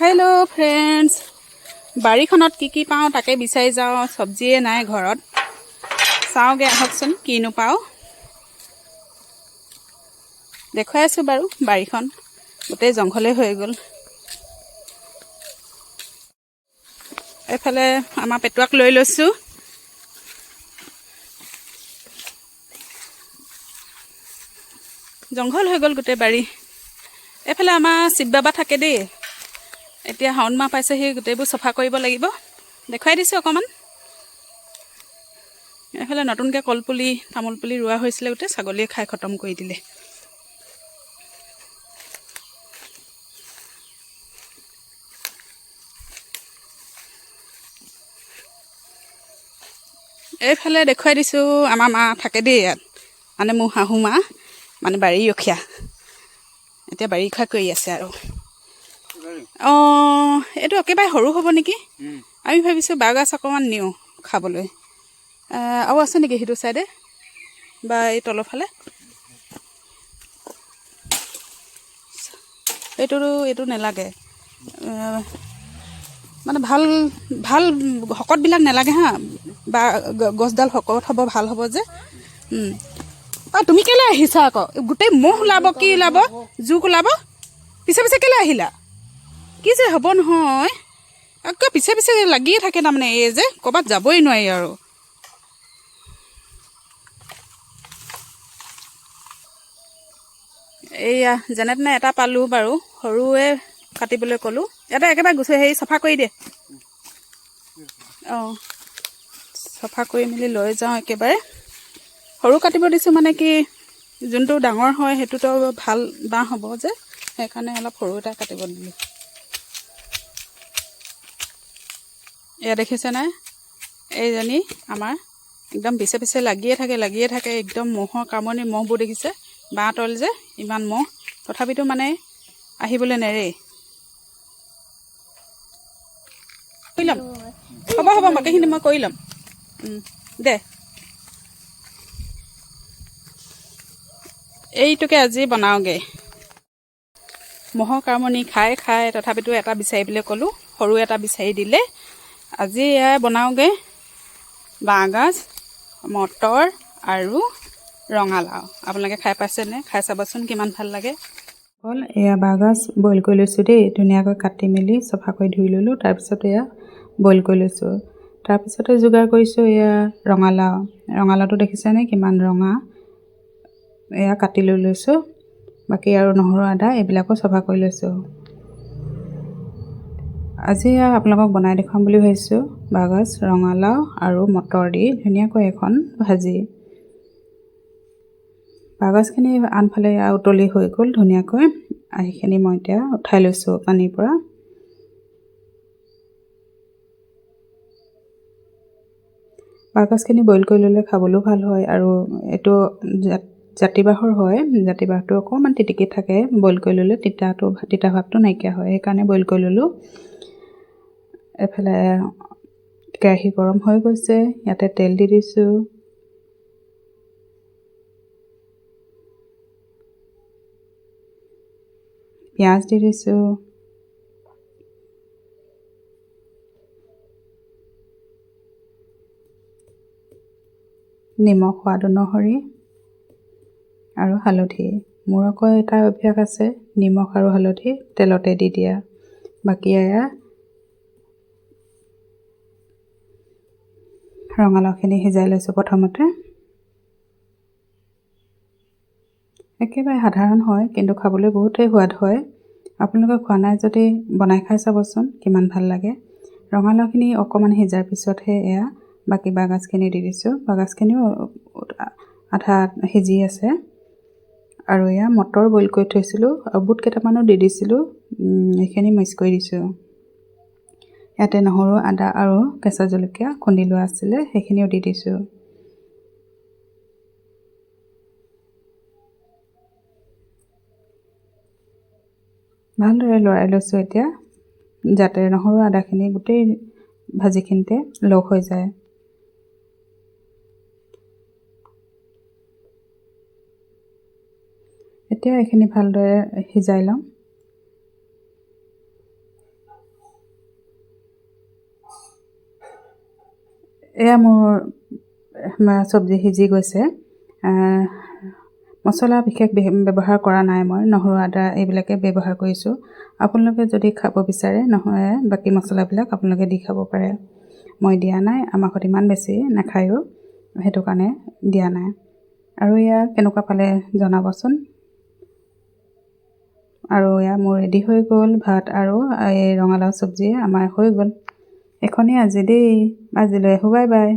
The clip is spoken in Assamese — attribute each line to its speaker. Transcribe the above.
Speaker 1: হেল্ল' ফ্ৰেণ্ডছ, বাৰীখনত কি পাওঁ তাকে বিচাৰি যাওঁ। চব্জিয়ে নাই ঘৰত, চাওঁগৈ আহকচোন কিনো পাওঁ। দেখুৱাই আছোঁ বাৰু, বাৰীখন গোটেই জংঘলেই হৈ গ'ল। এইফালে আমাৰ পেটুৱাক লৈ লৈছোঁ। জংঘল হৈ গ'ল গোটেই বাৰী। এইফালে আমাৰ শিৱ বাবা থাকে দেই। এতিয়া শাওণ মাহ পাইছেহি, গোটেইবোৰ চফা কৰিব লাগিব। দেখুৱাই দিছোঁ অকণমান। এইফালে নতুনকৈ কলপুলি তামোল পুলি ৰোৱা হৈছিলে, গোটেই ছাগলীয়ে খাই খতম কৰি দিলে। এইফালে দেখুৱাই দিছোঁ, আমাৰ মা থাকে দেই ইয়াত, মানে মোৰ শাহু মা, মানে বাৰী ৰখীয়া। এতিয়া বাৰিষা কৰি আছে আৰু। অঁ, এইটো একেবাৰে সৰু হ'ব নেকি? আমি ভাবিছোঁ বাঁহগাজ অকণমান নিওঁ খাবলৈ। আৰু আছে নেকি সেইটো চাইডে বা এই তলৰ ফালে? এইটো নালাগে, মানে ভাল ভাল শকতবিলাক নালাগে হা, বা গছডাল শকত হ'ব, ভাল হ'ব যে। তুমি কেলৈ আহিছা আকৌ? গোটেই মহ ওলাব, কি ওলাব, জোক ওলাব। পিছে পিছে কেলৈ আহিলা? কি যে হ'ব নহয়, আকৌ পিছে পিছে লাগিয়ে থাকে তাৰমানে। এই যে ক'ৰবাত যাবই নোৱাৰি আৰু। এইয়া যেনে তেনে এটা পালোঁ বাৰু, সৰুৱে কাটিবলৈ ক'লোঁ। ইয়াতে একেবাৰে চাফা কৰি দিয়ে। অঁ, চাফা কৰি মেলি লৈ যাওঁ একেবাৰে। সৰু কাটিব দিছোঁ মানে কি, যোনটো ডাঙৰ হয় সেইটোতো ভাল বাঁহ হ'ব যে, সেইকাৰণে অলপ সৰু এটা কাটিব দিলোঁ। এয়া দেখিছেনে, এইজনী আমাৰ একদম পিছে পিছে লাগিয়ে থাকে একদম। মহৰ কামুৰণি, মহবোৰ দেখিছে, বাঁহ তল যে ইমান মহ, তথাপিতো মানে আহিবলৈ নেৰেই। কৰি ল'ম, হ'ব বাকীখিনি মই কৰি ল'ম দে। এইটোকে আজি বনাওঁগৈ। মহৰ কামুৰণি খাই তথাপিতো এটা বিচাৰিবলৈ ক'লোঁ, সৰু এটা বিচাৰি দিলে। আজি এয়া বনাওঁগৈ, বাঁহগাজ, মটৰ আৰু ৰঙালাও। আপোনালোকে খাই পাইছেনে? খাই চাবচোন কিমান ভাল লাগে। এয়া বাঁহগাজ বইল কৰি লৈছোঁ দেই, ধুনীয়াকৈ কাটি মেলি চফা কৰি ধুই ল'লোঁ। তাৰপিছত এয়া বইল কৰি লৈছোঁ। তাৰপিছতে যোগাৰ কৰিছোঁ এয়া ৰঙালাওটো দেখিছেনে কিমান ৰঙা। এয়া কাটি লৈছোঁ। বাকী আৰু নহৰু আদা এইবিলাকো চফা কৰি লৈছোঁ। আজি এয়া আপোনালোকক বনাই দেখুৱাম বুলি ভাবিছোঁ, বাঁহগাজ, ৰঙালাও আৰু মটৰ দি ধুনীয়াকৈ এখন ভাজি। বাঁহগাজখিনি আনফালে উতলি হৈ গ'ল ধুনীয়াকৈ। সেইখিনি মই এতিয়া উঠাই লৈছোঁ পানীৰ পৰা। বাঁহগাজখিনি বইল কৰি ল'লে খাবলৈও ভাল হয়, আৰু এইটো জাতিবাঁহৰ হয়। জাতিবাঁহটো অকণমান তিতিকি থাকে, বইল কৰি ল'লে তিতা ভাৱটো নাইকিয়া হয়, সেইকাৰণে বইল কৰি ল'লোঁ। এফালে কেৰাহী গৰম হৈ গৈছে, ইয়াতে তেল দি দিছোঁ। পিঁয়াজ দি দিছোঁ। নিমখ সোৱাদ অনুসৰি আৰু হালধি। মোৰ আকৌ এটা অভ্যাস আছে, নিমখ আৰু হালধি তেলতে দি দিয়া। বাকী এয়া ৰঙালাওখিনি সিজাই লৈছোঁ প্ৰথমতে। একেবাৰে সাধাৰণ হয়, কিন্তু খাবলৈ বহুতেই সোৱাদ হয়। আপোনালোকে খোৱা নাই যদি বনাই খাই চাবচোন, কিমান ভাল লাগে। ৰঙালাওখিনি অকণমান সিজাৰ পিছতহে এয়া বাকী বাঁহগাজখিনি দি দিছোঁ। বাঁহগাজখিনিও আধা সিজি আছে। আৰু এয়া মটৰ বইল কৰি থৈছিলোঁ, আৰু বুট কেইটামানো দি দিছিলোঁ। এইখিনি মিক্স কৰি দিছোঁ। ইয়াতে নহৰু, আদা আৰু কেঁচা জলকীয়া খুন্দি লোৱা আছিলে, সেইখিনিও দি দিছোঁ। ভালদৰে লৰাই লৈছোঁ এতিয়া, যাতে নহৰু আদাখিনি গোটেই ভাজিখিনিতে লগ হৈ যায়। এতিয়া এইখিনি ভালদৰে সিজাই ল'ম। এয়া মোৰ চব্জি সিজি গৈছে। মছলা বিশেষ ব্যৱহাৰ কৰা নাই, মই নহৰু আদা এইবিলাকে ব্যৱহাৰ কৰিছোঁ। আপোনালোকে যদি খাব বিচাৰে নহয় বাকী মছলাবিলাক আপোনালোকে দি খাব পাৰে। মই দিয়া নাই, আমাৰ ঘৰত ইমান বেছি নাখায়ো, সেইটো কাৰণে দিয়া নাই। আৰু এয়া কেনেকুৱা পালে জনাবচোন। আৰু এয়া মোৰ ৰেডি হৈ গ'ল ভাত আৰু এই ৰঙালাও চব্জি আমাৰ হৈ গ'ল। এখনেই আজি দেই, আজিলৈ বাই বাই।